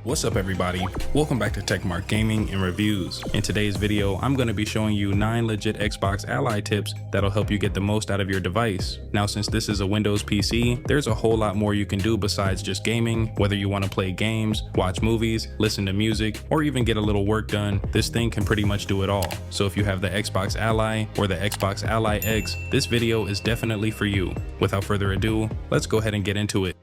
What's up everybody, welcome back to TechMark Gaming and Reviews. In today's video, I'm going to be showing you 9 legit Xbox Ally tips that'll help you get the most out of your device. Now since this is a Windows PC, there's a whole lot more you can do besides just gaming. Whether you want to play games, watch movies, listen to music, or even get a little work done, this thing can pretty much do it all. So if you have the Xbox Ally or the Xbox Ally X, this video is definitely for you. Without further ado, let's go ahead and get into it.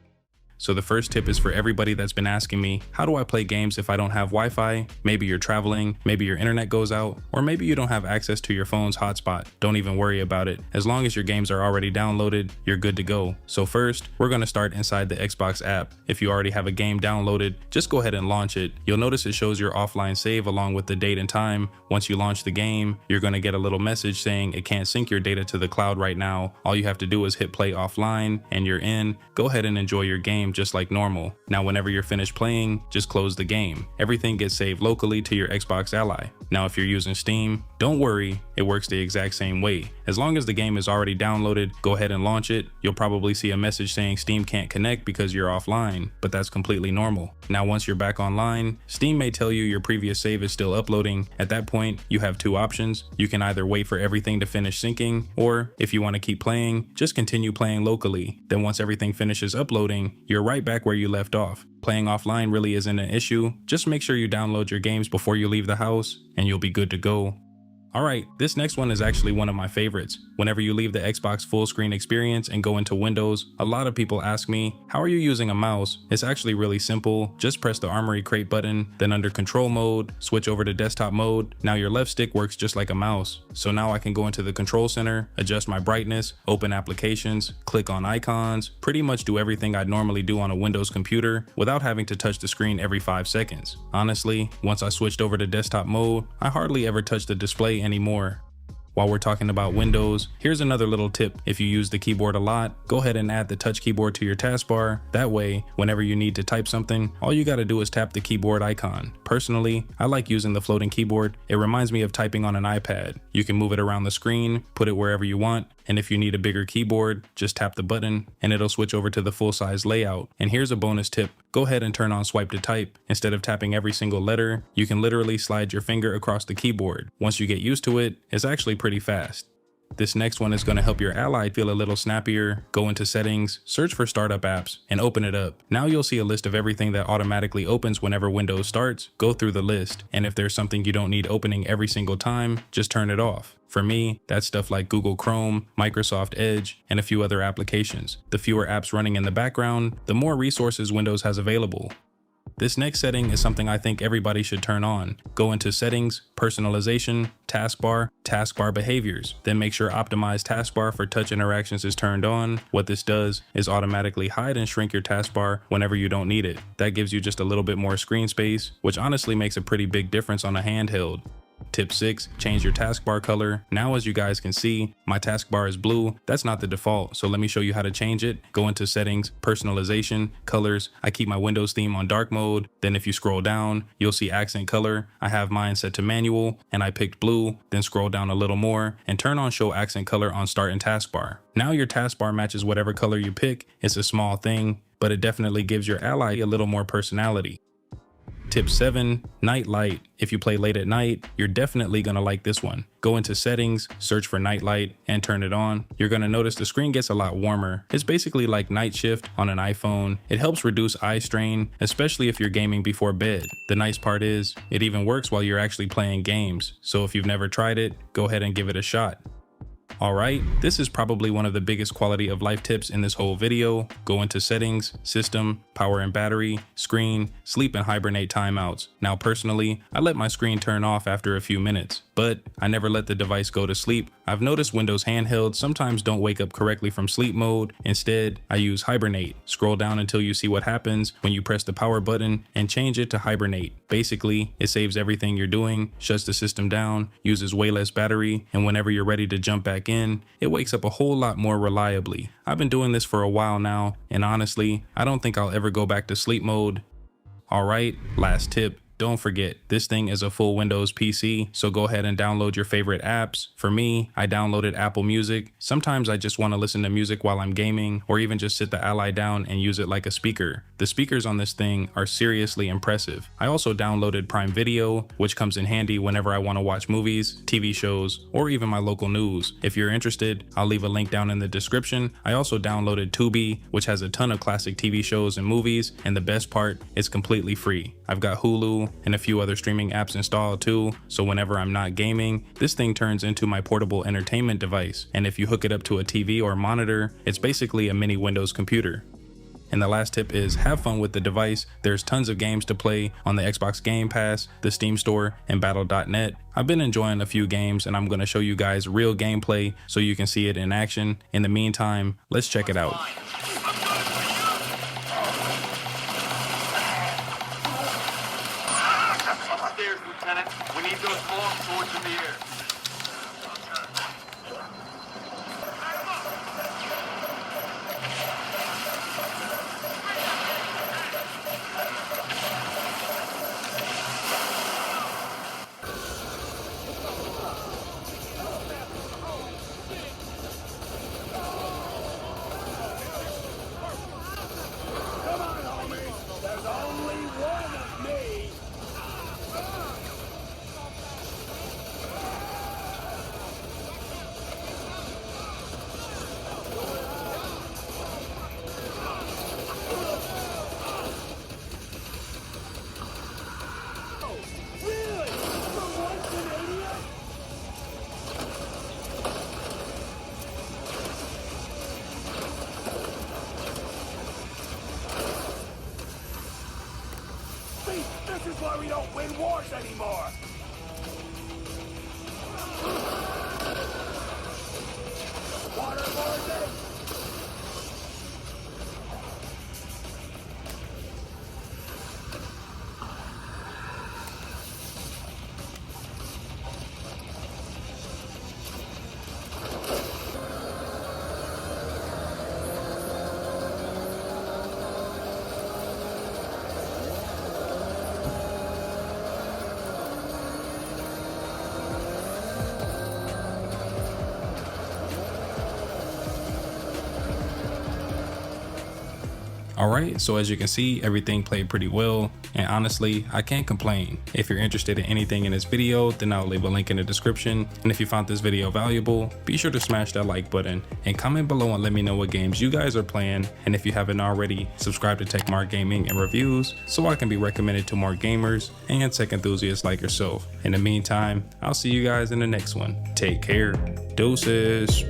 So the first tip is for everybody that's been asking me, how do I play games if I don't have Wi-Fi? Maybe you're traveling, maybe your internet goes out, or maybe you don't have access to your phone's hotspot. Don't even worry about it. As long as your games are already downloaded, you're good to go. So first, we're going to start inside the Xbox app. If you already have a game downloaded, just go ahead and launch it. You'll notice it shows your offline save along with the date and time. Once you launch the game, you're going to get a little message saying it can't sync your data to the cloud right now. All you have to do is hit play offline and you're in. Go ahead and enjoy your game just like normal. Now whenever you're finished playing, just close the game. Everything gets saved locally to your Xbox Ally. Now if you're using Steam, don't worry, it works the exact same way. As long as the game is already downloaded, go ahead and launch it. You'll probably see a message saying Steam can't connect because you're offline, but that's completely normal. Now once you're back online, Steam may tell you your previous save is still uploading. At that point, you have two options. You can either wait for everything to finish syncing, or if you want to keep playing, just continue playing locally. Then once everything finishes uploading, you're right back where you left off. Playing offline really isn't an issue. Just make sure you download your games before you leave the house and you'll be good to go. Alright, this next one is actually one of my favorites. Whenever you leave the Xbox full screen experience and go into Windows, a lot of people ask me, how are you using a mouse? It's actually really simple. Just press the Armory Crate button, then under control mode, switch over to desktop mode. Now your left stick works just like a mouse. So now I can go into the control center, adjust my brightness, open applications, click on icons, pretty much do everything I'd normally do on a Windows computer without having to touch the screen every 5 seconds. Honestly, once I switched over to desktop mode, I hardly ever touch the display anymore. While we're talking about Windows, here's another little tip. If you use the keyboard a lot, go ahead and add the touch keyboard to your taskbar. That way, whenever you need to type something, all you gotta do is tap the keyboard icon. Personally, I like using the floating keyboard. It reminds me of typing on an iPad. You can move it around the screen, put it wherever you want, and if you need a bigger keyboard, just tap the button and it'll switch over to the full-size layout. And here's a bonus tip. Go ahead and turn on swipe to type. Instead of tapping every single letter, you can literally slide your finger across the keyboard. Once you get used to it, it's actually pretty fast. This next one is going to help your Ally feel a little snappier. Go into settings, search for startup apps, and open it up. Now you'll see a list of everything that automatically opens whenever Windows starts. Go through the list, and if there's something you don't need opening every single time, just turn it off. For me, that's stuff like Google Chrome, Microsoft Edge, and a few other applications. The fewer apps running in the background, the more resources Windows has available. This next setting is something I think everybody should turn on. Go into Settings, Personalization, Taskbar, Taskbar Behaviors. Then make sure Optimize Taskbar for touch interactions is turned on. What this does is automatically hide and shrink your taskbar whenever you don't need it. That gives you just a little bit more screen space, which honestly makes a pretty big difference on a handheld. Tip 6, change your taskbar color. Now as you guys can see, my taskbar is blue. That's not the default, so let me show you how to change it. Go into Settings, Personalization, Colors. I keep my Windows theme on dark mode. Then if you scroll down, you'll see accent color. I have mine set to manual and I picked blue. Then scroll down a little more and turn on show accent color on start and taskbar. Now your taskbar matches whatever color you pick. It's a small thing, but it definitely gives your Ally a little more personality. Tip 7, Night Light. If you play late at night, you're definitely gonna like this one. Go into Settings, search for Night Light, and turn it on. You're gonna notice the screen gets a lot warmer. It's basically like Night Shift on an iPhone. It helps reduce eye strain, especially if you're gaming before bed. The nice part is, it even works while you're actually playing games. So if you've never tried it, go ahead and give it a shot. Alright, this is probably one of the biggest quality of life tips in this whole video. Go into Settings, System, Power and Battery, Screen, Sleep and Hibernate timeouts. Now personally, I let my screen turn off after a few minutes, but I never let the device go to sleep. I've noticed Windows handhelds sometimes don't wake up correctly from sleep mode. Instead, I use Hibernate. Scroll down until you see what happens when you press the power button and change it to Hibernate. Basically, it saves everything you're doing, shuts the system down, uses way less battery, and whenever you're ready to jump back in, it wakes up a whole lot more reliably. I've been doing this for a while now, and honestly, I don't think I'll ever go back to sleep mode. Alright, last tip. Don't forget, this thing is a full Windows PC, so go ahead and download your favorite apps. For me, I downloaded Apple Music. Sometimes I just want to listen to music while I'm gaming, or even just sit the Ally down and use it like a speaker. The speakers on this thing are seriously impressive. I also downloaded Prime Video, which comes in handy whenever I want to watch movies, TV shows, or even my local news. If you're interested, I'll leave a link down in the description. I also downloaded Tubi, which has a ton of classic TV shows and movies, and the best part, it's completely free. I've got Hulu and a few other streaming apps installed too, so whenever I'm not gaming, this thing turns into my portable entertainment device. And if you hook it up to a TV or monitor, it's basically a mini Windows computer. And the last tip is have fun with the device. There's tons of games to play on the Xbox Game Pass, the Steam Store, and Battle.net. I've been enjoying a few games, and I'm going to show you guys real gameplay so you can see it in action. In the meantime, let's check it out. Upstairs, Lieutenant. We need those long swords in the air. Come on, homie! There's only one of me! Really? From one Canadian? See, this is why we don't win wars anymore! Waterboarding! Alright, so as you can see, everything played pretty well, and honestly, I can't complain. If you're interested in anything in this video, then I'll leave a link in the description, and if you found this video valuable, be sure to smash that like button, and comment below and let me know what games you guys are playing, and if you haven't already, subscribe to Techmark Gaming and Reviews, so I can be recommended to more gamers and tech enthusiasts like yourself. In the meantime, I'll see you guys in the next one. Take care. Deuces.